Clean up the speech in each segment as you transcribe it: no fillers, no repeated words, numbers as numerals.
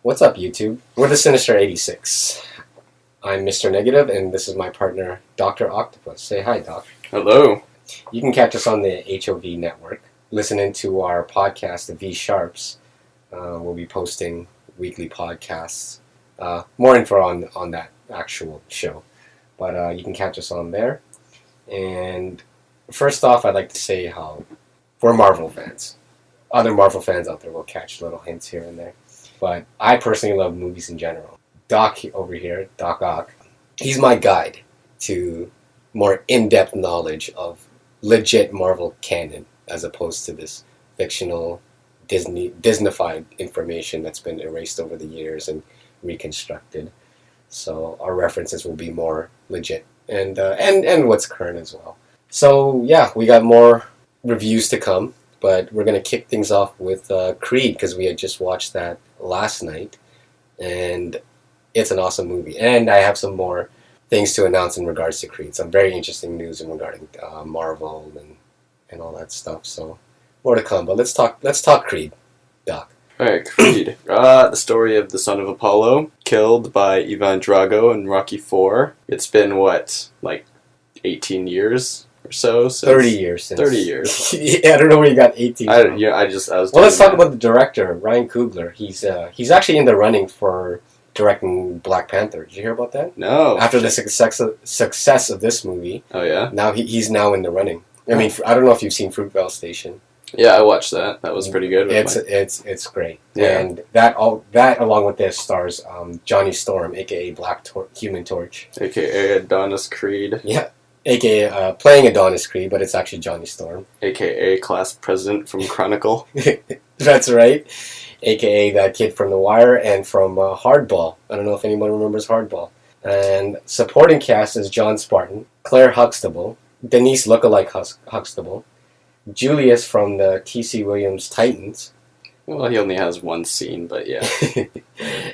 What's up, YouTube? We're the Sinister 86. I'm Mr. Negative, and this is my partner, Dr. Octopus. Say hi, Doc. Hello. You can catch us on the HOV network. Listening to our podcast, the V Sharps. We'll be posting weekly podcasts. More info on that actual show. But you can catch us on there. And first off, I'd like to say how we're Marvel fans. Other Marvel fans out there will catch little hints here and there. But I personally love movies in general. Doc over here, Doc Ock, he's my guide to more in-depth knowledge of legit Marvel canon as opposed to this fictional Disneyfied information that's been erased over the years and reconstructed. So our references will be more legit and what's current as well. So yeah, we got more reviews to come, but we're going to kick things off with Creed because we had just watched that last night, and it's an awesome movie. And I have some more things to announce in regards to Creed. Some very interesting news regarding Marvel and all that stuff. So more to come. But let's talk Creed, Doc. All right, Creed. The story of the son of Apollo, killed by Ivan Drago in Rocky IV. It's been, like 18 years or so? Since 30 years since. 30 years. Yeah, I don't know where you got 18 from. I was Well, let's talk about the director, Ryan Coogler. He's actually in the running for directing Black Panther. Did you hear about that? No. After the success of this movie. Oh, yeah? Now he's now in the running. I mean, I don't know if you've seen Fruitvale Station. Yeah, I watched that. That was pretty good. It's great. Yeah. And that along with this stars Johnny Storm, aka Human Torch, AKA Adonis Creed. Yeah, aka playing Adonis Creed, but it's actually Johnny Storm, AKA class president from Chronicle. That's right. AKA that kid from The Wire and from Hardball. I don't know if anyone remembers Hardball. And supporting cast is John Spartan, Claire Huxtable, Denise lookalike Huxtable, Julius from the T.C. Williams Titans. Well, he only has one scene, but yeah.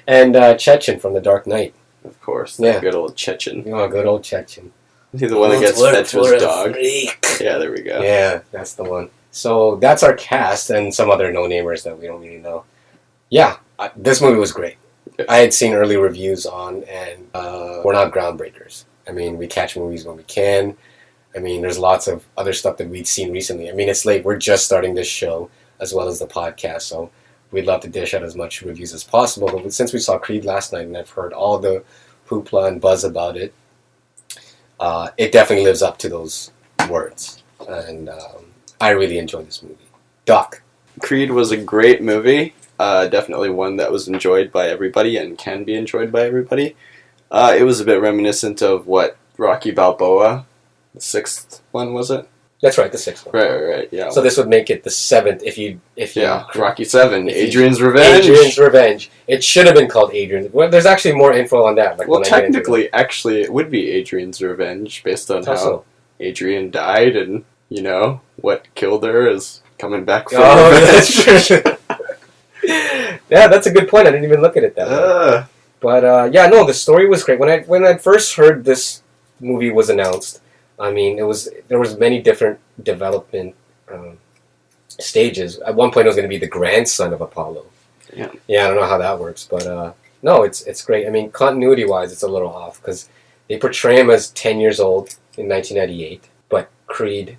And Chechen from The Dark Knight. Of course. Yeah. Good old Chechen. Oh, good old Chechen. He's the one that gets fed to his dog. Yeah, there we go. Yeah, that's the one. So that's our cast and some other no-namers that we don't really know. Yeah, this movie was great. I had seen early reviews on, and we're not groundbreakers. I mean, we catch movies when we can. I mean, there's lots of other stuff that we've seen recently. I mean, it's late. We're just starting this show as well as the podcast, so we'd love to dish out as much reviews as possible. But since we saw Creed last night and I've heard all the hoopla and buzz about it, it definitely lives up to those words. And I really enjoyed this movie. Doc. Creed was a great movie. Definitely one that was enjoyed by everybody and can be enjoyed by everybody. It was a bit reminiscent of Rocky Balboa. The sixth one, was it? That's right, the sixth one. Right, yeah. So this would make it the seventh if you Rocky 7, Adrian's Revenge. Adrian's Revenge. It should have been called Adrian's. Well, there's actually more info on that. Well, technically, actually, it would be Adrian's Revenge based on how Adrian died and, what killed her is coming back from revenge. That's true. Yeah, that's a good point. I didn't even look at it that way. But, the story was great. When I first heard this movie was announced, I mean, there was many different development stages. At one point, it was going to be the grandson of Apollo. Yeah, I don't know how that works, but no, it's great. I mean, continuity-wise, it's a little off because they portray him as 10 years old in 1998, but Creed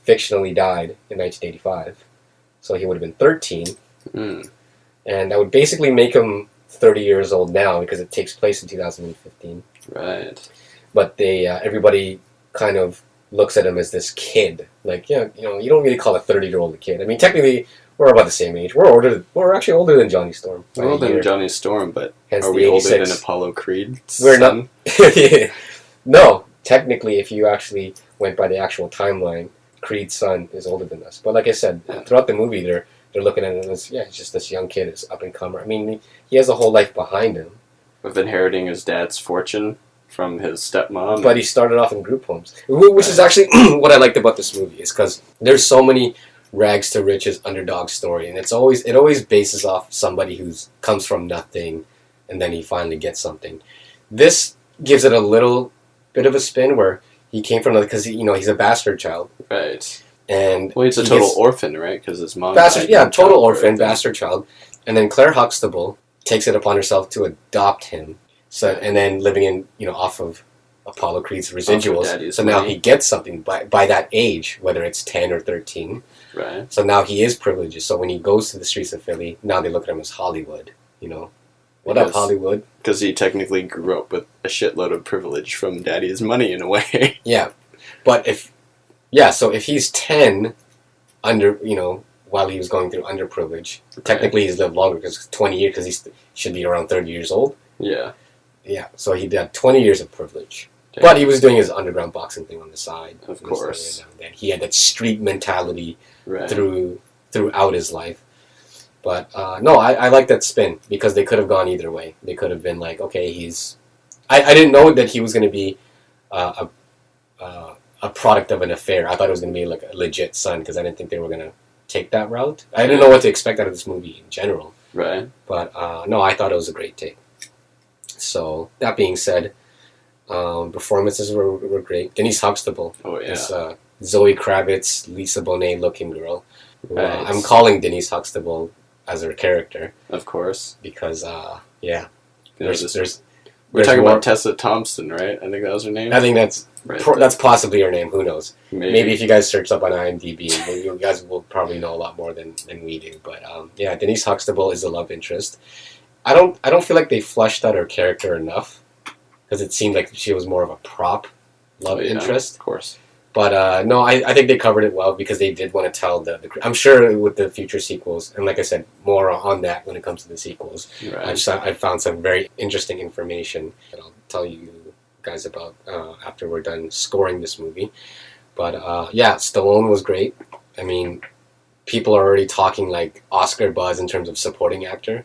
fictionally died in 1985, so he would have been 13, and that would basically make him 30 years old now because it takes place in 2015. Right. But everybody kind of looks at him as this kid. Like, you don't really call a 30-year-old a kid. I mean, technically, we're about the same age. We're actually older than Johnny Storm. We're older than Johnny Storm, but hence are we older than Apollo Creed? We're not. No, technically, if you actually went by the actual timeline, Creed's son is older than us. But like I said, throughout the movie, they're looking at it as, he's just this young kid, this up-and-comer. I mean, he has a whole life behind him. Of inheriting his dad's fortune from his stepmom. But he started off in group homes, which is actually what I liked about this movie, is because there's so many rags to riches underdog story, and it always bases off somebody who comes from nothing, and then he finally gets something. This gives it a little bit of a spin where he came from, because he's a bastard child, right? And he's a total orphan, right? Because his mom bastard, total orphan, bastard child, and then Claire Huxtable takes it upon herself to adopt him. So and then living in off of Apollo Creed's residuals. So now he gets something by that age, whether it's 10 or 13. Right. So now he is privileged. So when he goes to the streets of Philly, now they look at him as Hollywood. What up, Hollywood? Because he technically grew up with a shitload of privilege from daddy's money in a way. Yeah, but so if he's 10 under while he was going through underprivilege, technically he's lived longer because 20 years because he should be around 30 years old. Yeah. Yeah, so he had 20 years of privilege. Damn. But he was doing his underground boxing thing on the side. Of course. And he had that street mentality right. throughout his life. But no, I like that spin because they could have gone either way. They could have been like, okay, he's... I didn't know that he was going to be a product of an affair. I thought it was going to be like a legit son because I didn't think they were going to take that route. I didn't know what to expect out of this movie in general. Right. But no, I thought it was a great take. So, that being said, performances were great. Denise Huxtable. Oh, yeah. This Zoe Kravitz, Lisa Bonet looking girl. Right. I'm calling Denise Huxtable as her character. Of course. Because, yeah. We're talking about Tessa Thompson, right? I think that was her name. I think that's that's possibly her name. Who knows? Maybe if you guys search up on IMDb, you guys will probably know a lot more than we do. But yeah, Denise Huxtable is a love interest. I don't feel like they fleshed out her character enough because it seemed like she was more of a prop love interest. Of course. But no, I think they covered it well because they did want to tell the I'm sure with the future sequels, and like I said, more on that when it comes to the sequels. Right. I found some very interesting information that I'll tell you guys about after we're done scoring this movie. But yeah, Stallone was great. I mean, people are already talking like Oscar buzz in terms of supporting actor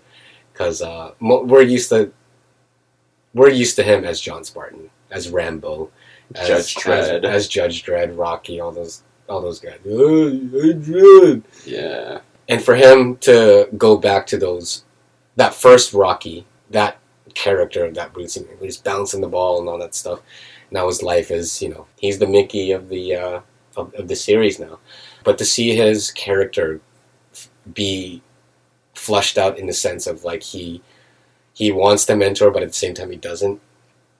because we're used to him as John Spartan, as Rambo. As Judge Dredd, Rocky, all those guys. Dredd. Yeah. And for him to go back to that first Rocky, that character, that Bruce, he's bouncing the ball and all that stuff. Now his life is, he's the Mickey of the of the series now. But to see his character be flushed out in the sense of like he wants to mentor, but at the same time he doesn't.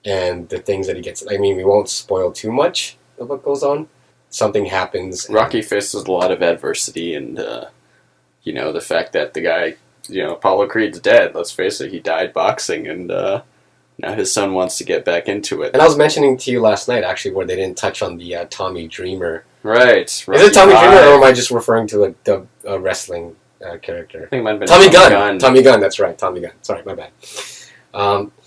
And the things that he gets... I mean, we won't spoil too much of what goes on. Something happens. Rocky faces a lot of adversity and, the fact that the guy, Apollo Creed's dead. Let's face it, he died boxing and now his son wants to get back into it. And I was mentioning to you last night, actually, where they didn't touch on the Tommy Dreamer. Right. Is it Tommy Dreamer or am I just referring to a wrestling character? I think it might have been Tommy Gunn. Tommy Gunn, that's right. Tommy Gunn. Sorry, my bad.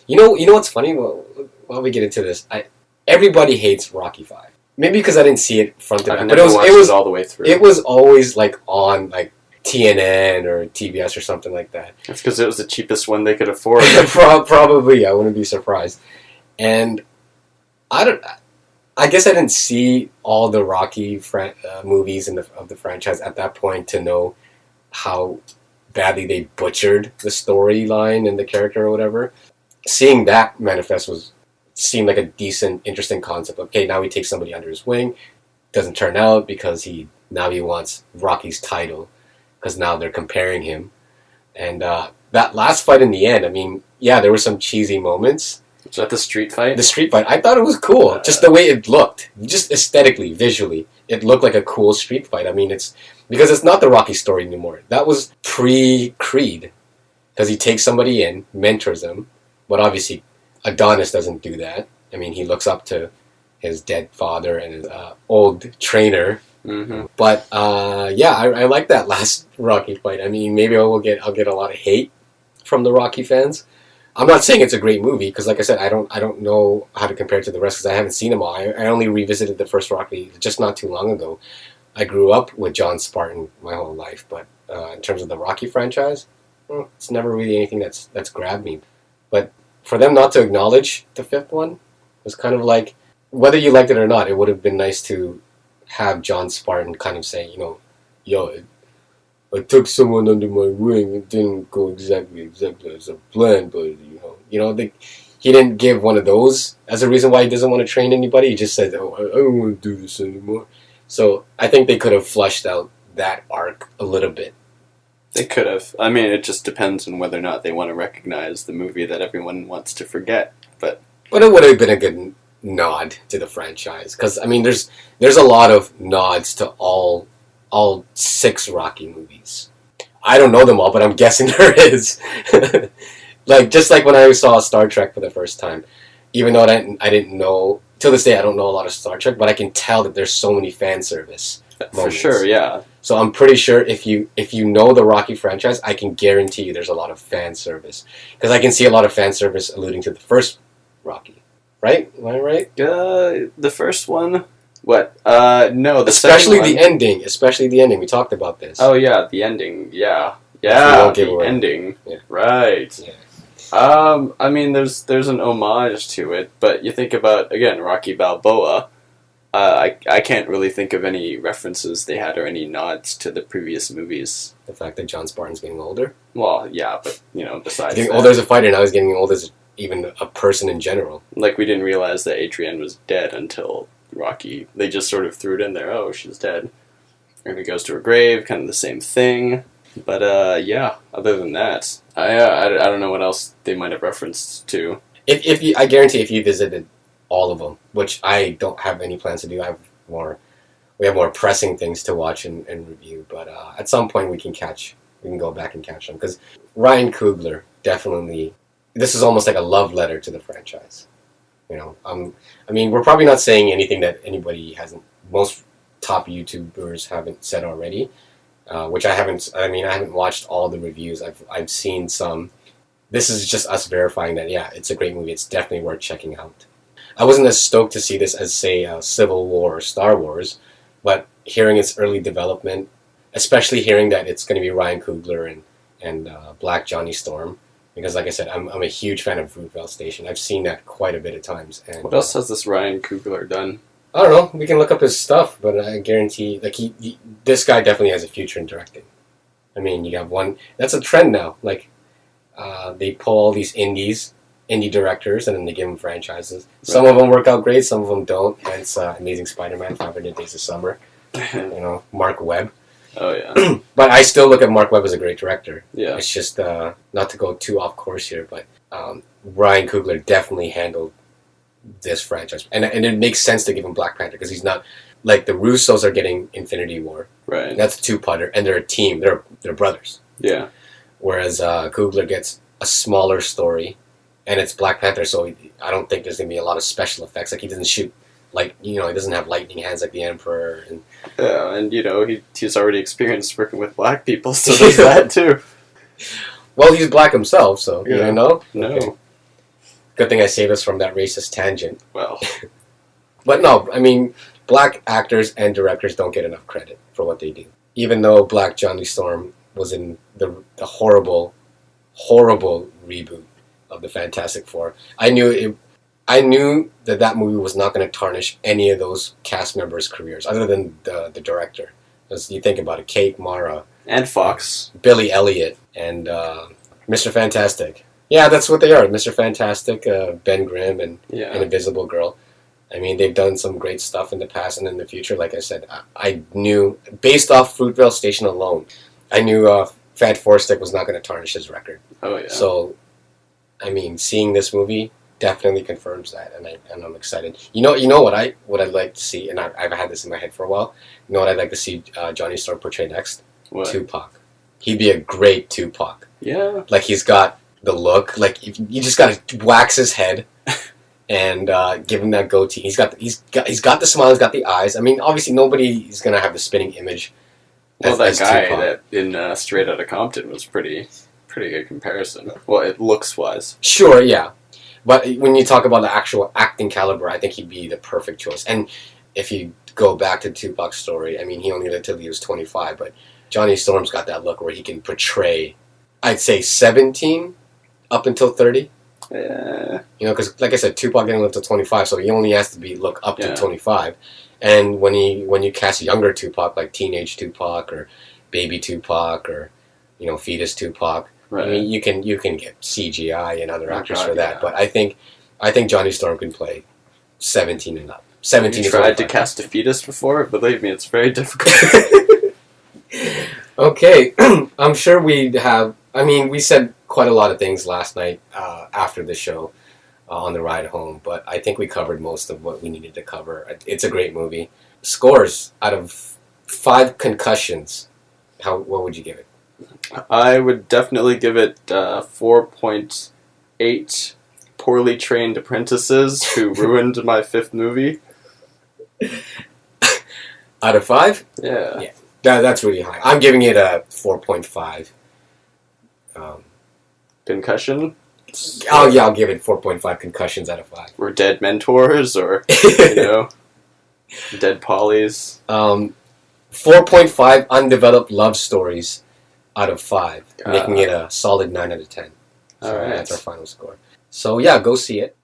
You know what's funny? While we get into this, everybody hates Rocky V. Maybe because I didn't see it front to back, but it was all the way through. It was always like on like TNN or TBS or something like that. That's because it was the cheapest one they could afford. Probably, I wouldn't be surprised. And I guess I didn't see all the Rocky movies of the franchise at that point to know how badly they butchered the storyline and the character or whatever. Seeing that manifest seemed like a decent, interesting concept. Okay, now he takes somebody under his wing. Doesn't turn out because he wants Rocky's title because now they're comparing him. And that last fight in the end, I mean, yeah, there were some cheesy moments. Was that the street fight? The street fight. I thought it was cool. Just the way it looked. Just aesthetically, visually. It looked like a cool street fight. I mean, because it's not the Rocky story anymore. That was pre-Creed. Because he takes somebody in, mentors them. But obviously, Adonis doesn't do that. I mean, he looks up to his dead father and his old trainer. Mm-hmm. But yeah, I like that last Rocky fight. I mean, maybe I'll get a lot of hate from the Rocky fans. I'm not saying it's a great movie because, like I said, I don't know how to compare it to the rest because I haven't seen them all. I only revisited the first Rocky just not too long ago. I grew up with John Spartan my whole life, but in terms of the Rocky franchise, it's never really anything that's grabbed me. But for them not to acknowledge the fifth one was kind of like, whether you liked it or not, it would have been nice to have John Spartan kind of say, yo, I took someone under my wing. It didn't go exactly as a plan, but he didn't give one of those as a reason why he doesn't want to train anybody. He just said, "Oh, I don't want to do this anymore." So I think they could have fleshed out that arc a little bit They could have. I mean, it just depends on whether or not they want to recognize the movie that everyone wants to forget. But it would have been a good nod to the franchise because I mean, there's a lot of nods to all 6 Rocky movies. I don't know them all, but I'm guessing there is. Just like when I saw Star Trek for the first time, even though I didn't know, till this day I don't know a lot of Star Trek, but I can tell that there's so many fan service moments. For sure, yeah. So I'm pretty sure if you know the Rocky franchise, I can guarantee you there's a lot of fan service. Because I can see a lot of fan service alluding to the first Rocky. Right? Am I right? The first one? What? No, the especially second one. Especially the ending. We talked about this. Oh, yeah, the ending. Yeah. Yeah, the ending. Yeah. Right. Yeah. I mean, there's an homage to it, but you think about, again, Rocky Balboa. I can't really think of any references they had or any nods to the previous movies. The fact that John Spartan's getting older? Well, yeah, but, besides getting older as a fighter, now he's getting older as even a person in general. Like, we didn't realize that Adrienne was dead until Rocky. They just sort of threw it in there. Oh, she's dead. And he goes to her grave, kind of the same thing. But, yeah, other than that, I don't know what else they might have referenced to. I guarantee if you visited all of them, which I don't have any plans to do, we have more pressing things to watch and review, but at some point we can go back and catch them, because Ryan Coogler definitely, this is almost like a love letter to the franchise. I mean, we're probably not saying anything that most top YouTubers haven't said already, which I haven't watched all the reviews. I've seen some. This is just us verifying that, yeah, it's a great movie. It's definitely worth checking out. I wasn't as stoked to see this as, say, Civil War or Star Wars, but hearing its early development, especially hearing that it's going to be Ryan Coogler and Black Johnny Storm, because, like I said, I'm a huge fan of Fruitvale Station. I've seen that quite a bit of times. And what else has this Ryan Coogler done? I don't know. We can look up his stuff, but I guarantee, this guy definitely has a future in directing. I mean, you have one. That's a trend now. They pull all these indie directors, and then they give them franchises. Right. Some of them work out great, some of them don't. Hence, Amazing Spider-Man, 500 Days of Summer. Mark Webb. Oh yeah. But I still look at Mark Webb as a great director. Yeah. It's just not to go too off course here, but Ryan Coogler definitely handled this franchise, and it makes sense to give him Black Panther because he's not like the Russos are getting Infinity War. Right. That's a 2-parter, and they're a team. They're brothers. Yeah. Whereas Coogler gets a smaller story, and it's Black Panther, so I don't think there's gonna be a lot of special effects. He doesn't shoot he doesn't have lightning hands like the Emperor. And yeah, and he's already experienced working with black people, so there's that too. Well, he's black himself, so yeah. No. Okay. Good thing I saved us from that racist tangent. Well, but no, I mean, black actors and directors don't get enough credit for what they do. Even though Black Johnny Storm was in the horrible, horrible reboot of the Fantastic Four, I knew that movie was not going to tarnish any of those cast members' careers, other than the director. As you think about it, Kate Mara and Fox, Billy Elliot, and Mr. Fantastic. Yeah, that's what they are. Mr. Fantastic, Ben Grimm, and Invisible Girl. I mean, they've done some great stuff in the past and in the future. Like I said, I knew, based off Fruitvale Station alone, I knew Fat Four Stick was not going to tarnish his record. Oh, yeah. So, I mean, seeing this movie definitely confirms that, and I'm excited. You know what I'd like to see, and I've had this in my head for a while. You know what I'd like to see Johnny Storm portray next? What? Tupac. He'd be a great Tupac. Yeah. He's got the look. You just got to wax his head and give him that goatee. He's got the smile. He's got the eyes. I mean, obviously nobody's gonna have the spinning image. Well, that guy that in Straight Outta Compton was pretty good comparison. Well, it looks wise. Sure, yeah, but when you talk about the actual acting caliber, I think he'd be the perfect choice. And if you go back to Tupac's story, I mean, he only lived till he was 25, but Johnny Storm's got that look where he can portray, I'd say 17 up until 30. Yeah. Because like I said, Tupac didn't live till 25, so he only has to look up to 25. And when you cast younger Tupac, like teenage Tupac or baby Tupac or fetus Tupac, right. I mean you can get CGI and other actors for that. Yeah. But I think Johnny Storm can play 17 and up. 17. You tried to cast a fetus before? Believe me, it's very difficult. Okay, I'm sure we have. I mean, we said quite a lot of things last night after the show on the ride home, but I think we covered most of what we needed to cover. It's a great movie. Scores out of 5 concussions. What would you give it? I would definitely give it 4.8 poorly trained apprentices who ruined my 5th movie. Out of 5? Yeah. That's really high. I'm giving it a 4.5. Concussion? I'll give it 4.5 concussions out of 5. We're dead mentors or, dead polys. 4.5 undeveloped love stories out of 5, making it a solid 9 out of 10. So All right. that's our final score. So yeah, go see it.